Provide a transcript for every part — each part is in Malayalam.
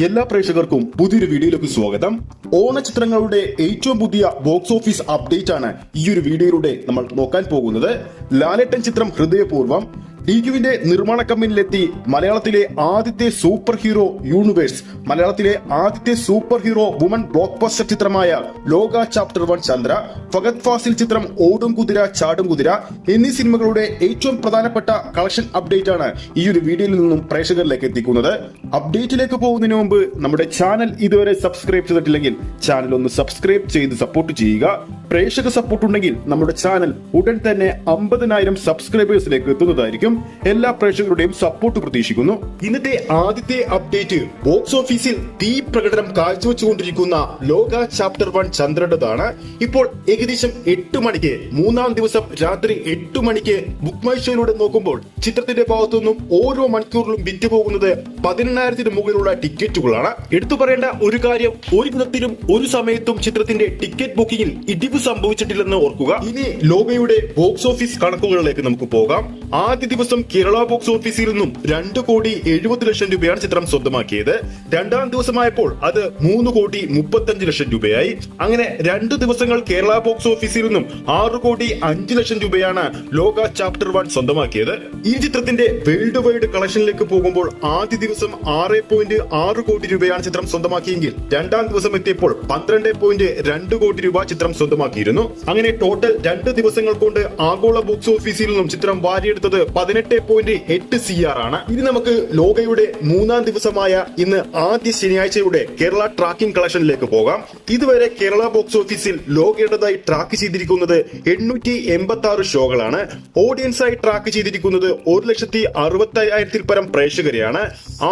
എല്ലാ പ്രേക്ഷകർക്കും പുതിയൊരു വീഡിയോയിലേക്ക് സ്വാഗതം. ഓണചിത്രങ്ങളുടെ ഏറ്റവും പുതിയ ബോക്സ് ഓഫീസ് അപ്ഡേറ്റ് ആണ് ഈ ഒരു വീഡിയോയിലൂടെ നമ്മൾ നോക്കാൻ പോകുന്നത്. ലാലേട്ടൻ ചിത്രം ഹൃദയപൂർവ്വം ഡിക്യുവിന്റെ നിർമ്മാണ കമ്പനിയിലെത്തി മലയാളത്തിലെ ആദ്യത്തെ സൂപ്പർ ഹീറോ യൂണിവേഴ്സ്, മലയാളത്തിലെ ആദ്യത്തെ super hero woman block buster ചിത്രമായ ലോക ചാപ്റ്റർ 1 ചന്ദ്ര, ഫഹദ് ഫാസിൽ ചിത്രം ഓടും കുതിര ചാടും കുതിര എന്നീ സിനിമകളുടെ ഏറ്റവും പ്രധാനപ്പെട്ട കളക്ഷൻ അപ്ഡേറ്റ് ആണ് ഈ ഒരു വീഡിയോയിൽ നിന്നും പ്രേക്ഷകരിലേക്ക് എത്തിക്കുന്നത്. അപ്ഡേറ്റിലേക്ക് പോകുന്നതിന് മുമ്പ് നമ്മുടെ ചാനൽ ഇതുവരെ സബ്സ്ക്രൈബ് ചെയ്തിട്ടില്ലെങ്കിൽ ചാനൽ ഒന്ന് സബ്സ്ക്രൈബ് ചെയ്ത് സപ്പോർട്ട് ചെയ്യുക. പ്രേക്ഷക സപ്പോർട്ട് ഉണ്ടെങ്കിൽ നമ്മുടെ ചാനൽ ഉടൻ തന്നെ 50,000 സബ്സ്ക്രൈബേഴ്സിലേക്ക് എത്തുന്നതായിരിക്കും. എല്ലാ പ്രേക്ഷകരുടെയും സപ്പോർട്ട് പ്രതീക്ഷിക്കുന്നു. ഇന്നത്തെ ആദ്യത്തെ അപ്ഡേറ്റ് ബോക്സ് ഓഫീസിൽ തീ പ്രകടനം കാഴ്ചവെച്ചുകൊണ്ടിരിക്കുന്ന ലോക ചാപ്റ്റർ 1 ചന്ദ്രയുടേതാണ്. ഇപ്പോൾ ഏകദേശം 8 മണിക്ക്, മൂന്നാം ദിവസം രാത്രി 8 മണിക്ക് ബുക്ക് മൈ ഷോയിലൂടെ നോക്കുമ്പോൾ ചിത്രത്തിന്റെ ഭാഗത്തു നിന്നും ഓരോ മണിക്കൂറിലും വിറ്റുപോകുന്നത് 18,000 മുകളിലുള്ള ടിക്കറ്റുകളാണ്. എടുത്തു പറയേണ്ട ഒരു കാര്യം, ഒരു വിധത്തിലും ഒരു സമയത്തും ചിത്രത്തിന്റെ ടിക്കറ്റ് ബുക്കിംഗിൽ ഇടിവ് സംഭവിച്ചിട്ടില്ലെന്ന് ഓർക്കുക. ഇനി ലോകയുടെ ബോക്സ് ഓഫീസ് കണക്കുകളിലേക്ക് നമുക്ക് പോകാം. ആദ്യ ദിവസം കേരള ബോക്സ് ഓഫീസിൽ നിന്നും 2,70,00,000 രൂപയാണ് ചിത്രം സ്വന്തമാക്കിയത്. രണ്ടാം ദിവസമായപ്പോൾ അത് 3,35,00,000 രൂപയായി. അങ്ങനെ 2 ദിവസങ്ങൾ കേരള ബോക്സ് ഓഫീസിൽ നിന്നും 6,05,00,000 രൂപയാണ് ലോക ചാപ്റ്റർ 1 സ്വന്തമാക്കിയത്. ഈ ചിത്രത്തിന്റെ വേൾഡ് വൈഡ് കളക്ഷനിലേക്ക് പോകുമ്പോൾ ആദ്യ ദിവസം 6.6 കോടി രൂപയാണ് ചിത്രം സ്വന്തമാക്കിയെങ്കിൽ രണ്ടാം ദിവസം എത്തിയപ്പോൾ 12.2 കോടി രൂപ ചിത്രം സ്വന്തമാക്കിയിരുന്നു. അങ്ങനെ ടോട്ടൽ 2 ദിവസങ്ങൾ കൊണ്ട് ആഗോള ബോക്സ് ഓഫീസിൽ നിന്നും ചിത്രം വാരിയെടുത്തത് 18.8 CR ആണ്. ഇനി നമുക്ക് ലോകയുടെ മൂന്നാം ദിവസമായ ഇന്ന് ആദ്യ ശനിയാഴ്ചയുടെ കേരള ട്രാക്കിംഗ് കളക്ഷനിലേക്ക് പോകാം. ഇതുവരെ കേരള ബോക്സ് ഓഫീസിൽ ലോകയുടേതായി ട്രാക്ക് ചെയ്തിരിക്കുന്നത് 886 ഷോകളാണ്. ഓഡിയൻസായി ട്രാക്ക് ചെയ്തിരിക്കുന്നത് 1,60,000 പരം പ്രേക്ഷകരെയാണ്.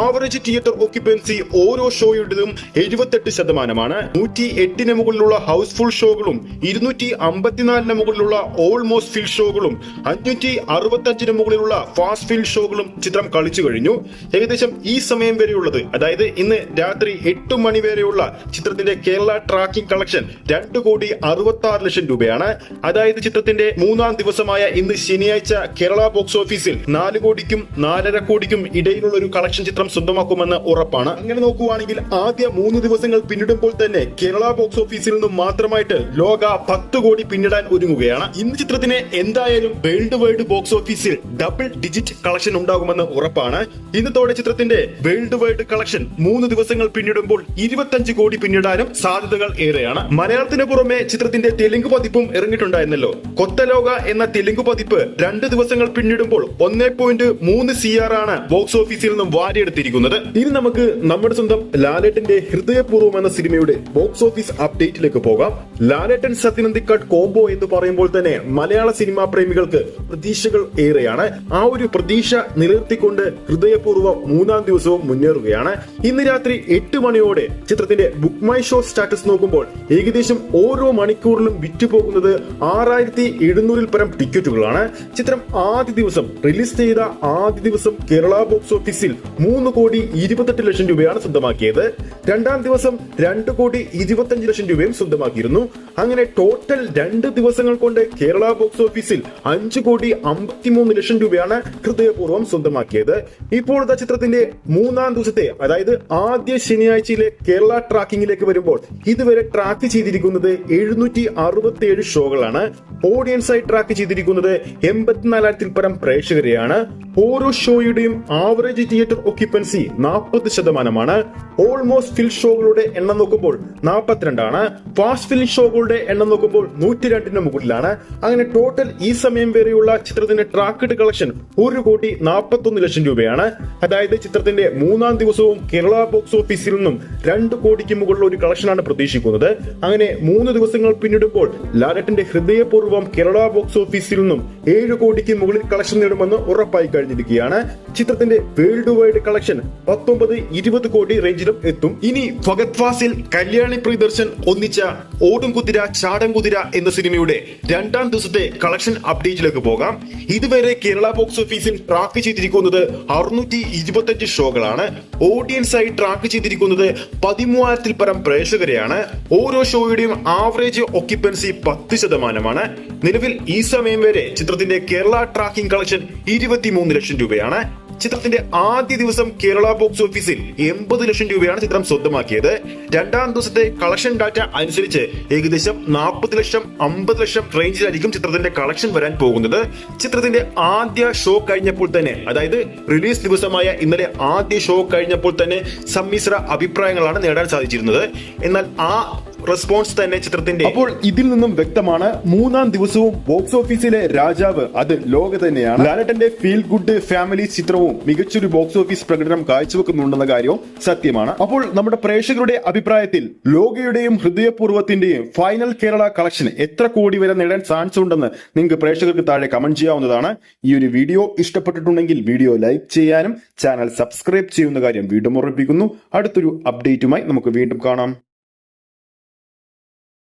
ആവറേജ് തിയേറ്റർ ഓക്യുപ്പൻസി ഓരോ ഷോയുടേതും 78%. 108 മുകളിലുള്ള ഹൗസ്ഫുൾ ഷോകളും 254 മുകളിലുള്ള ഓൾമോസ്റ്റ് ഫിൽ ഷോകളും 565 മുകളിലുള്ള ഫാസ്റ്റ് ഫിൽ ഷോകളും ചിത്രം കളിച്ചു കഴിഞ്ഞു. ഏകദേശം ഈ സമയം വരെയുള്ളത്, അതായത് ഇന്ന് രാത്രി 8 മണി വരെയുള്ള ചിത്രത്തിന്റെ കേരള ട്രാക്കിംഗ് കളക്ഷൻ 2,66,00,000 രൂപയാണ്. അതായത് ചിത്രത്തിന്റെ മൂന്നാം ദിവസമായ ഇന്ന് ശനിയാഴ്ച കേരള ബോക്സ് ഓഫീസിൽ 4 കോടിക്കും 4.5 കോടിക്കും ഇടയിലുള്ള ഒരു കളക്ഷൻ ചിത്രം സ്വന്തമാക്കുമെന്ന് ഉറപ്പാണ്. അങ്ങനെ നോക്കുവാണെങ്കിൽ ആദ്യ 3 ദിവസങ്ങൾ പിന്നിടുമ്പോൾ തന്നെ കേരള ബോക്സ് ഓഫീസിൽ നിന്നും മാത്രമായിട്ട് ലോക 10 കോടി പിന്നിടാൻ ഒരുങ്ങുകയാണ്. ഇന്ന് ചിത്രത്തിന് എന്തായാലും വേൾഡ് വൈഡ് ബോക്സ് ഓഫീസിൽ ഡബിൾ ഡിജിറ്റ് കളക്ഷൻ ഉണ്ടാകുമെന്ന് ഉറപ്പാണ്. ഇന്നത്തോടെ ചിത്രത്തിന്റെ വേൾഡ് വൈഡ് കളക്ഷൻ 3 ദിവസങ്ങൾ പിന്നിടുമ്പോൾ 25 കോടി പിന്നിടാനും സാധ്യതകൾ ഏറെയാണ്. മലയാളത്തിന് പുറമെ ചിത്രത്തിന്റെ തെലുങ്ക് പതിപ്പും ഇറങ്ങിയിട്ടുണ്ടായിരുന്നല്ലോ. കൊത്തലോക എന്ന തെലുങ്ക് പതിപ്പ് 2 ദിവസങ്ങൾ പിന്നിടുമ്പോൾ 1.3 CR ആണ് ബോക്സ് ഓഫീസിൽ നിന്നും വാരിയെടുത്തിരിക്കുന്നത്. ഇനി നമുക്ക് നമ്മുടെ സ്വന്തം ലാലേട്ടന്റെ ഹൃദയപൂർവ്വം എന്ന സിനിമയുടെ ബോക്സ് ഓഫീസ് അപ്ഡേറ്റിലേക്ക് പോകാം. ലാലേട്ടൻ സത്യനന്ദിക്കാട് കോംബോ എന്ന് പറയുമ്പോൾ തന്നെ മലയാള സിനിമാ പ്രേമികൾക്ക് പ്രതീക്ഷകൾ ഏറെയാണ്. ആ ഒരു പ്രതീക്ഷ നിലനിർത്തിക്കൊണ്ട് ഹൃദയപൂർവ്വം മൂന്നാം ദിവസവും മുന്നേറുകയാണ്. ഇന്ന് രാത്രി 8 മണിയോടെ ചിത്രത്തിന്റെ ബുക്ക് മൈ ഷോ സ്റ്റാറ്റസ് നോക്കുമ്പോൾ ഏകദേശം ഓരോ മണിക്കൂറിലും വിറ്റുപോകുന്നത് 6,700 പരം ടിക്കറ്റുകളാണ്. ചിത്രം ആദ്യ ദിവസം റിലീസ് ചെയ്ത ആദ്യ ദിവസം കേരള ബോക്സ് ഓഫീസിൽ 3,28,00,000 രൂപയാണ് സ്വന്തമാക്കിയത്. രണ്ടാം ദിവസം 2,25,00,000 രൂപയും സ്വന്തമാക്കിയിരുന്നു. അങ്ങനെ ടോട്ടൽ 2 ദിവസങ്ങൾ കൊണ്ട് കേരള ബോക്സ് ഓഫീസിൽ 5,53,00,000 രൂപയാണ് ഹൃദയപൂർവ്വം സ്വന്തമാക്കിയത്. ഇപ്പോഴത്തെ ചിത്രത്തിന്റെ മൂന്നാം ദിവസത്തെ, അതായത് ആദ്യ ശനിയാഴ്ചയിലെ കേരള ട്രാക്കിംഗിലേക്ക് വരുമ്പോൾ ഇതുവരെ ട്രാക്ക് ചെയ്തിരിക്കുന്നത് 767 ഷോകളാണ്. ഓഡിയൻസായി ട്രാക്ക് ചെയ്തിരിക്കുന്നത് 84,000 പരം പ്രേക്ഷകരെയാണ്. ഓരോ ഷോയുടെയും ആവറേജ് തിയേറ്റർ ഓക്യുപ്പൻസി 40%. ഓൾമോസ്റ്റ് ഫിൽ ഷോകളുടെ എണ്ണം നോക്കുമ്പോൾ 42 ആണ്. ഫാസ്റ്റ് ഫിൽ ഷോകളുടെ എണ്ണം നോക്കുമ്പോൾ 102 മുകളിലാണ്. അങ്ങനെ ടോട്ടൽ ഈ സമയം വരെയുള്ള ചിത്രത്തിന്റെ ട്രാക്കഡ് കളക്ഷൻ 1,41,00,000 രൂപയാണ്. അതായത് ചിത്രത്തിന്റെ മൂന്നാം ദിവസവും കേരള ബോക്സ് ഓഫീസിൽ നിന്നും 2 കോടിക്ക് മുകളിലുള്ള ഒരു കളക്ഷനാണ് പ്രതീക്ഷിക്കുന്നത്. അങ്ങനെ 3 ദിവസങ്ങൾ പിന്നിടുമ്പോൾ ലാലേട്ടന്റെ ഹൃദയപൂർവ്വം കേരള ബോക്സ് ഓഫീസിൽ നിന്നും 7 കോടിക്ക് മുകളിൽ കളക്ഷൻ നേടുമെന്ന് ഉറപ്പായി കഴിഞ്ഞിരിക്കുകയാണ്. ചിത്രത്തിന്റെ വേൾഡ് വൈഡ് കളക്ഷൻ 19-20 കോടി റേഞ്ചിലും എത്തും. ഇനി ഫഹദ് ഫാസിൽ, കല്യാണി പ്രിയദർശൻ ഒന്നിച്ച ഓടും കുതിര ചാടം കുതിര എന്ന സിനിമയുടെ രണ്ടാം ദിവസത്തെ കളക്ഷൻ അപ്ഡേറ്റിലേക്ക് പോകാം. ഇതുവരെ കേരള ബോക്സ് ഓഫീസിൽ ട്രാക്ക് ചെയ്തിരിക്കുന്നത് 625 ഷോകളാണ്. ഓഡിയൻസായി ട്രാക്ക് ചെയ്തിരിക്കുന്നത് 13,000 പരം പ്രേക്ഷകരെയാണ്. ഓരോ ഷോയുടെയും ആവറേജ് ഓക്യുപ്പൻസി 10%. നിലവിൽ ഈ സമയം വരെ ചിത്രത്തിന്റെ കേരള ട്രാക്കിംഗ് കളക്ഷൻ 23,00,000 രൂപയാണ്. ചിത്രത്തിന്റെ ആദ്യ ദിവസം കേരള ബോക്സ് ഓഫീസിൽ 80 ലക്ഷം രൂപയാണ് ചിത്രം സ്വന്തമാക്കിയത്. രണ്ടാം ദിവസത്തെ കളക്ഷൻ ഡാറ്റ അനുസരിച്ച് ഏകദേശം 40 ലക്ഷം 50 ലക്ഷം റേഞ്ചിലായിരിക്കും ചിത്രത്തിന്റെ കളക്ഷൻ വരാൻ പോകുന്നത്. ചിത്രത്തിന്റെ ആദ്യ ഷോ കഴിഞ്ഞപ്പോൾ തന്നെ, അതായത് റിലീസ് ദിവസമായ ഇന്നലെ ആദ്യ ഷോ കഴിഞ്ഞപ്പോൾ തന്നെ സമ്മിശ്ര അഭിപ്രായങ്ങളാണ് നേടാൻ സാധിച്ചിരുന്നത്. എന്നാൽ ആ റെസ്പോൺസ് തന്നെ ചിത്രത്തിന്റെ, അപ്പോൾ ഇതിൽ നിന്നും വ്യക്തമാണ് മൂന്നാം ദിവസവും ബോക്സ് ഓഫീസിലെ രാജാവ് അത് ലോക തന്നെയാണ്. ലാലേട്ടന്റെ ഫീൽ ഗുഡ് ഫാമിലി ചിത്രവും മികച്ചൊരു ബോക്സ് ഓഫീസ് പ്രകടനം കാഴ്ചവെക്കുന്നുണ്ടെന്ന കാര്യവും സത്യമാണ്. അപ്പോൾ നമ്മുടെ പ്രേക്ഷകരുടെ അഭിപ്രായത്തിൽ ലോകയുടെയും ഹൃദയപൂർവ്വത്തിന്റെയും ഫൈനൽ കേരള കളക്ഷൻ എത്ര കോടി വരെ നേടാൻ ചാൻസ് ഉണ്ടെന്ന് നിങ്ങൾക്ക് പ്രേക്ഷകർക്ക് താഴെ കമന്റ് ചെയ്യാവുന്നതാണ്. ഈ ഒരു വീഡിയോ ഇഷ്ടപ്പെട്ടിട്ടുണ്ടെങ്കിൽ വീഡിയോ ലൈക്ക് ചെയ്യാനും ചാനൽ സബ്സ്ക്രൈബ് ചെയ്യുന്ന കാര്യം വീണ്ടും ഓർമ്മിപ്പിക്കുന്നു. അടുത്തൊരു അപ്ഡേറ്റുമായി നമുക്ക് വീണ്ടും കാണാം.